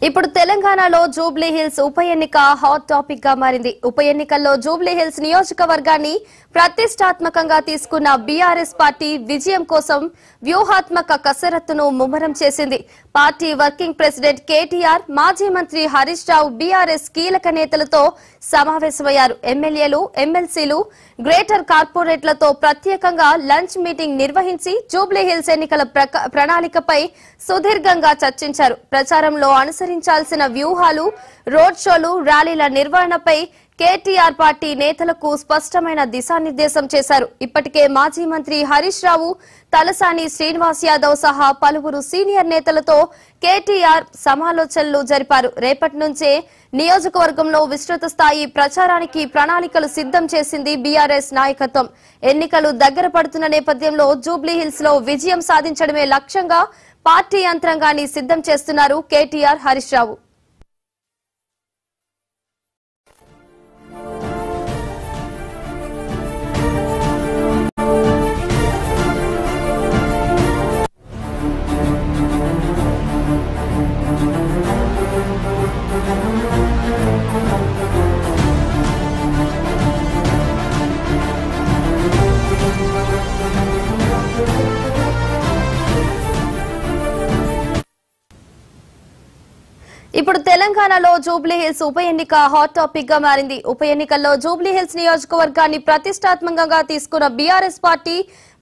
ఇప్పుడు తెలంగాణలో Jubilee hills ఉప ఎన్నిక హాట్ టాపిక్ గా మారింది. ఉప ఎన్నికల్లో జూబ్లీ హిల్స్ నియోజకవర్గాన్ని ప్రతిష్టాత్మకంగా తీసుకున్న బీఆర్ఎస్ పార్టీ విజయం కోసం వ్యూహాత్మక కసరత్తును ముమ్మరం చేసింది. పార్టీ వర్కింగ్ ప్రెసిడెంట్ కేటీఆర్, మాజీ మంత్రి హరీష్ రావు బీఆర్ఎస్ కీలక నేతలతో సమావేశమయ్యారు. ఎమ్మెల్యేలు, ఎమ్మెల్సీలు, గ్రేటర్ కార్పొరేట్లతో ప్రత్యేకంగా లంచ్ మీటింగ్ నిర్వహించి జూబ్లీ హిల్స్ ఎన్నికల ప్రణాళికపై సుదీర్ఘంగా చర్చించారు. ప్రచారంలో అనుసరించాల్సిన వ్యూహాలు, రోడ్ షోలు, ర్యాలీల నిర్వహణపై కేటీఆర్ పార్టీ నేతలకు స్పష్టమైన దిశానిర్దేశం చేశారు. ఇప్పటికే మాజీ మంత్రి హరీష్ రావు, తలసాని శ్రీనివాస్ యాదవ్ సహా పలువురు సీనియర్ నేతలతో కేటీఆర్ సమాలోచనలు జరిపారు. రేపటి నుంచే నియోజకవర్గంలో విస్తృత స్థాయి ప్రచారానికి ప్రణాళికలు సిద్ధం చేసింది బీఆర్ఎస్ నాయకత్వం. ఎన్నికలు దగ్గర పడుతున్న నేపథ్యంలో జూబ్లీ హిల్స్ లో విజయం సాధించడమే లక్ష్యంగా పార్టీ యంత్రాంగాన్ని సిద్ధం చేస్తున్నారు కేటీఆర్, హరీష్ రావు. ఇప్పుడు తెలంగాణలో జూబ్లీ హిల్స్ ఉప ఎన్నిక హాట్ టాపిక్ గా మారింది. ఉప ఎన్నికల్లో జూబ్లీ హిల్స్ నియోజకవర్గాన్ని ప్రతిష్టాత్మకంగా తీసుకున్న బీఆర్ఎస్ పార్టీ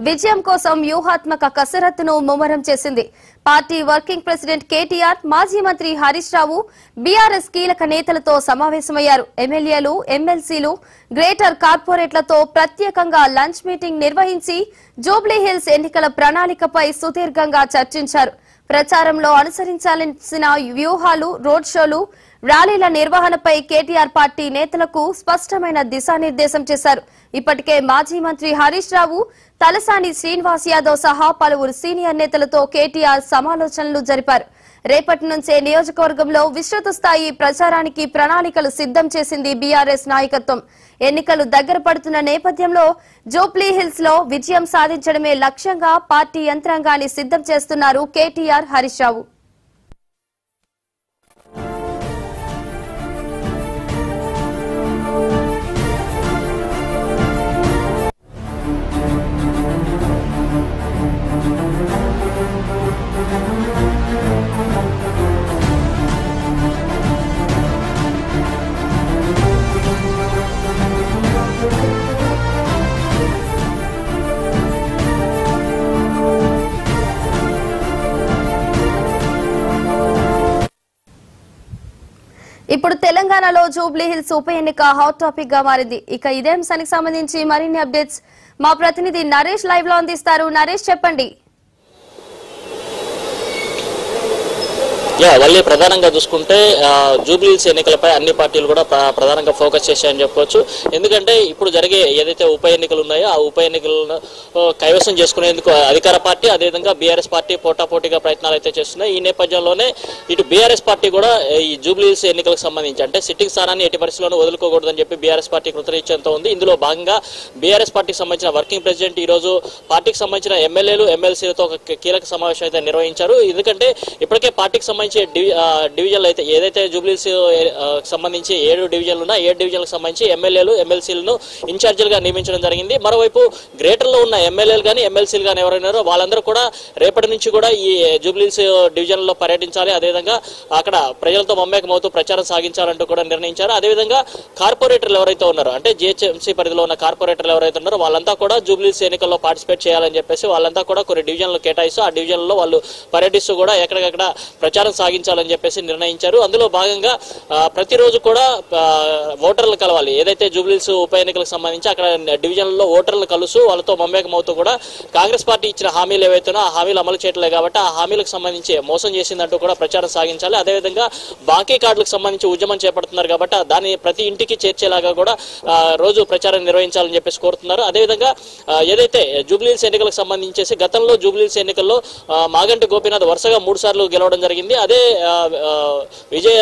విజయం కోసం వ్యూహాత్మక కసరత్తును ముమ్మరం చేసింది. పార్టీ వర్కింగ్ ప్రెసిడెంట్ కేటీఆర్, మాజీ మంత్రి హరీష్ రావు బీఆర్ఎస్ కీలక నేతలతో సమావేశమయ్యారు. ఎమ్మెల్యేలు, ఎమ్మెల్సీలు, గ్రేటర్ కార్పొరేట్లతో ప్రత్యేకంగా లంచ్ మీటింగ్ నిర్వహించి జూబ్లీ హిల్స్ ఎన్నికల ప్రణాళికపై సుదీర్ఘంగా చర్చించారు. ప్రచారంలో అనుసరించాల్సిన వ్యూహాలు, రోడ్ షోలు, ర్యాలీల నిర్వహణపై కేటీఆర్ పార్టీ నేతలకు స్పష్టమైన దిశానిర్దేశం చేశారు. ఇప్పటికే మాజీ మంత్రి హరీష్ రావు, తలసాని శ్రీనివాస్ యాదవ్ సహా పలువురు సీనియర్ నేతలతో కేటీఆర్ సమాలోచనలు జరిపారు. రేపటి నుంచే నియోజకవర్గంలో విస్తృత స్థాయి ప్రచారానికి ప్రణాళికలు సిద్ధం చేసింది బీఆర్ఎస్ నాయకత్వం. ఎన్నికలు దగ్గర పడుతున్న నేపథ్యంలో జూబ్లీ హిల్స్ లో విజయం సాధించడమే లక్ష్యంగా పార్టీ యంత్రాంగాన్ని సిద్ధం చేస్తున్నారు కేటీఆర్, హరీష్ రావు. ఇప్పుడు తెలంగాణలో జూబ్లీ హిల్స్ ఉప ఎన్నిక హాట్ టాపిక్ గా మారింది. ఇక ఇదే అంశానికి సంబంధించి మరిన్ని అప్డేట్స్ మా ప్రతినిధి నరేష్ లైవ్ లో అందిస్తారు. నరేష్, చెప్పండి. వల్లి, ప్రధానంగా చూసుకుంటే జూబ్లీ హిల్స్ ఎన్నికలపై అన్ని పార్టీలు కూడా ప్రధానంగా ఫోకస్ చేశాయని చెప్పవచ్చు. ఎందుకంటే ఇప్పుడు జరిగే ఏదైతే ఉప ఎన్నికలు ఉన్నాయో ఆ ఉప ఎన్నికలను కైవసం చేసుకునేందుకు అధికార పార్టీ, అదేవిధంగా బీఆర్ఎస్ పార్టీ పోటాపోటీగా ప్రయత్నాలు అయితే చేస్తున్నాయి. ఈ నేపథ్యంలోనే ఇటు బీఆర్ఎస్ పార్టీ కూడా ఈ జూబ్లీ హిల్స్ ఎన్నికలకు సంబంధించి అంటే సిట్టింగ్ స్థానాన్ని ఎట్టి పరిస్థితుల్లోనూ వదులుకోకూడదని చెప్పి బీఆర్ఎస్ పార్టీ కృతనిశ్చయంతో ఉంది. ఇందులో భాగంగా బీఆర్ఎస్ పార్టీకి సంబంధించిన వర్కింగ్ ప్రెసిడెంట్ ఈ రోజు పార్టీకి సంబంధించిన ఎమ్మెల్యేలు, ఎమ్మెల్సీలతో ఒక కీలక సమావేశం అయితే నిర్వహించారు. ఎందుకంటే ఇప్పటికే పార్టీకి సంబంధించి డివిజన్లు అయితే ఏదైతే జూబ్లీస్ సంబంధించి 7 డివిజన్లు ఉన్నాయి, 7 డివిజన్లకు సంబంధించి ఎమ్మెల్యేలు, ఎమ్మెల్సీలను ఇన్ఛార్జీలుగా నియమించడం జరిగింది. మరోవైపు గ్రేటర్ లో ఉన్న ఎమ్మెల్యేలు కానీ ఎమ్మెల్సీలు కానీ ఎవరైనారో వాళ్ళందరూ కూడా రేపటి నుంచి కూడా ఈ జూబ్లీస్ డివిజన్ లో పర్యటించాలి, అదేవిధంగా అక్కడ ప్రజలతో మమేకమవుతూ ప్రచారం సాగించాలంటూ కూడా నిర్ణయించారు. అదేవిధంగా కార్పొరేటర్లు ఎవరైతే ఉన్నారో అంటే జిహెచ్ఎంసీ పరిధిలో ఉన్న కార్పొరేటర్లు ఎవరైతే ఉన్నారో వాళ్ళంతా కూడా జూబ్లీస్ ఎన్నికల్లో పార్టిసిపేట్ చేయాలని చెప్పేసి వాళ్ళంతా కూడా కొన్ని డివిజన్లు కేటాయిస్తూ ఆ డివిజన్లో వాళ్ళు పర్యటిస్తూ కూడా ఎక్కడికక్కడ ప్రచారం సాగించాలని చెప్పేసి నిర్ణయించారు. అందులో భాగంగా ప్రతిరోజు కూడా ఓటర్లు కలవాలి. ఏదైతే జూబ్లీస్ ఉప ఎన్నికలకు సంబంధించి అక్కడ డివిజన్లలో ఓటర్లు కలుస్తూ వాళ్ళతో మమేకమవుతూ కూడా కాంగ్రెస్ పార్టీ ఇచ్చిన హామీలు ఏవైతున్నా ఆ హామీలు అమలు చేయట్లేదు కాబట్టి ఆ హామీలకు సంబంధించి మోసం చేసిందంటూ కూడా ప్రచారం సాగించాలి. అదేవిధంగా బాకీ కార్డులకు సంబంధించి ఉద్యమం చేపడుతున్నారు కాబట్టి దాన్ని ప్రతి ఇంటికి చేర్చేలాగా కూడా రోజు ప్రచారం నిర్వహించాలని చెప్పేసి కోరుతున్నారు. అదేవిధంగా ఏదైతే జూబ్లీస్ ఎన్నికలకు సంబంధించేసి గతంలో జూబ్లీస్ ఎన్నికల్లో మాగంటి గోపీనాథ్ వరుసగా 3 సార్లు గెలవడం జరిగింది. అదే విజయ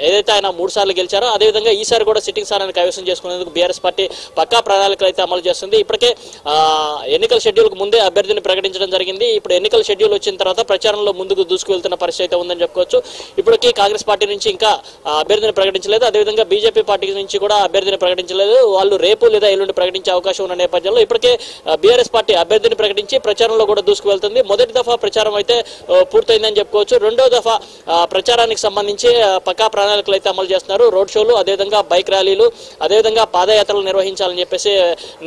ఏదైతే ఆయన 3 సార్లు గెలిచారో అదేవిధంగా ఈసారి కూడా సిట్టింగ్ స్థానాన్ని కైవసం చేసుకునేందుకు బీఆర్ఎస్ పార్టీ పక్కా ప్రణాళికలు అయితే అమలు చేస్తుంది. ఇప్పటికే ఎన్నికల షెడ్యూల్కు ముందే అభ్యర్థిని ప్రకటించడం జరిగింది. ఇప్పుడు ఎన్నికల షెడ్యూల్ వచ్చిన తర్వాత ప్రచారంలో ముందుకు దూసుకువెళ్తున్న పరిస్థితి అయితే ఉందని చెప్పుకోవచ్చు. ఇప్పటికీ కాంగ్రెస్ పార్టీ నుంచి ఇంకా అభ్యర్థిని ప్రకటించలేదు. అదేవిధంగా బీజేపీ పార్టీ నుంచి కూడా అభ్యర్థిని ప్రకటించలేదు. వాళ్ళు రేపు లేదా ఎల్లుండి ప్రకటించే అవకాశం ఉన్న నేపథ్యంలో ఇప్పటికే బీఆర్ఎస్ పార్టీ అభ్యర్థిని ప్రకటించి ప్రచారంలో కూడా దూసుకువెళ్తుంది. మొదటి దఫా ప్రచారం అయితే పూర్తయిందని చెప్పుకోవచ్చు. రెండో దఫా ప్రచారానికి సంబంధించి పక్కా ప్రణాళికలు అయితే అమలు చేస్తున్నారు. రోడ్ షోలు, అదేవిధంగా బైక్ ర్యాలీలు, అదేవిధంగా పాదయాత్రలు నిర్వహించాలని చెప్పేసి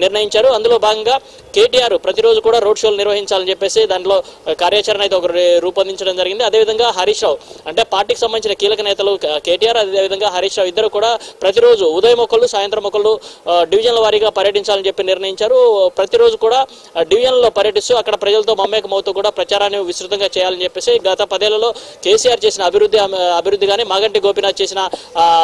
నిర్ణయించారు. అందులో భాగంగా కేటీఆర్ ప్రతిరోజు కూడా రోడ్ షోలు నిర్వహించాలని చెప్పేసి దాంట్లో కార్యాచరణ అయితే ఒకరు రూపొందించడం జరిగింది. అదేవిధంగా హరీష్ రావు అంటే పార్టీకి సంబంధించిన కీలక నేతలు కేటీఆర్ అదేవిధంగా హరీష్ రావు ఇద్దరు కూడా ప్రతిరోజు ఉదయం ఒకళ్ళు సాయంత్రం ఒకళ్ళు డివిజన్ల వారీగా పర్యటించాలని చెప్పి నిర్ణయించారు. ప్రతిరోజు కూడా డివిజన్లలో పర్యటిస్తూ అక్కడ ప్రజలతో మమేకమవుతూ కూడా ప్రచారాన్ని విస్తృతంగా చేయాలని చెప్పేసి గత 10 ఏళ్లలో కేసీఆర్ చేసిన అభివృద్ధి కానీ మాగంటి గోపీనాథ్ చేసిన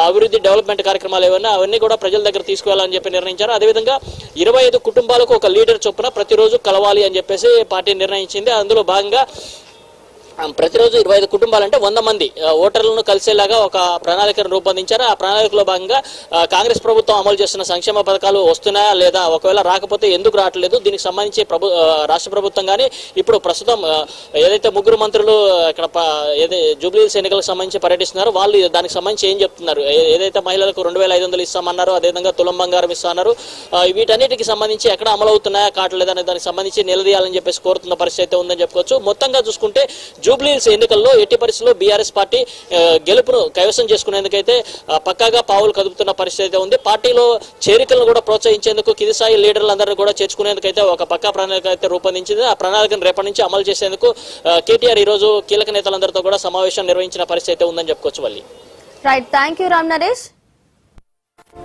అభివృద్ధి డెవలప్మెంట్ కార్యక్రమాలు ఏవన్నా అవన్నీ కూడా ప్రజల దగ్గర తీసుకువెళ్లాలని చెప్పి నిర్ణయించారు. అదేవిధంగా 25 కుటుంబాలకు ఒక లీడర్ చొప్పున ప్రతిరోజు కలవాలి అని చెప్పేసి పార్టీ నిర్ణయించింది. అందులో భాగంగా ప్రతిరోజు 25 కుటుంబాలంటే 100 మంది ఓటర్లను కలిసేలాగా ఒక ప్రణాళికను రూపొందించారు. ఆ ప్రణాళికలో భాగంగా కాంగ్రెస్ ప్రభుత్వం అమలు చేస్తున్న సంక్షేమ పథకాలు వస్తున్నాయా లేదా, ఒకవేళ రాకపోతే ఎందుకు రావట్లేదు, దీనికి సంబంధించి రాష్ట్ర ప్రభుత్వం కానీ ఇప్పుడు ప్రస్తుతం ఏదైతే 3 మంత్రులు ఇక్కడ జూబ్లీహిల్స్ ఎన్నికలకు సంబంధించి పర్యటిస్తున్నారు వాళ్ళు దానికి సంబంధించి ఏం చెప్తున్నారు, ఏదైతే మహిళలకు 2500 ఇస్తామన్నారు, అదేవిధంగా తులం బంగారం ఇస్తున్నారు, వీటన్నిటికి సంబంధించి ఎక్కడ అమలు అవుతున్నాయా కావట్లేదా అనే దానికి సంబంధించి నిలదీయాలని చెప్పేసి కోరుతున్న పరిస్థితి అయితే ఉందని చెప్పుకోవచ్చు. మొత్తంగా చూసుకుంటే జూబ్లీహిల్స్ ఎన్నికల్లో ఎట్టి పరిస్థితుల్లో బీఆర్ఎస్ పార్టీ గెలుపును కైవసం చేసుకునేందుకైతే పక్కాగా పావులు కదుపుతున్న పరిస్థితి ఉంది. పార్టీలో చేరికలను కూడా ప్రోత్సహించేందుకు కింది స్థాయి లీడర్లందరూ కూడా చేర్చుకునేందుకైతే ఒక పక్కా ప్రణాళిక అయితే రూపొందించింది. ఆ ప్రణాళికను రేపటి నుంచి అమలు చేసేందుకు కేటీఆర్ ఈ రోజు కీలక నేతలందరితో కూడా సమావేశం నిర్వహించిన పరిస్థితి ఉందని చెప్పుకోవచ్చు. Right, thank you Ram Naresh.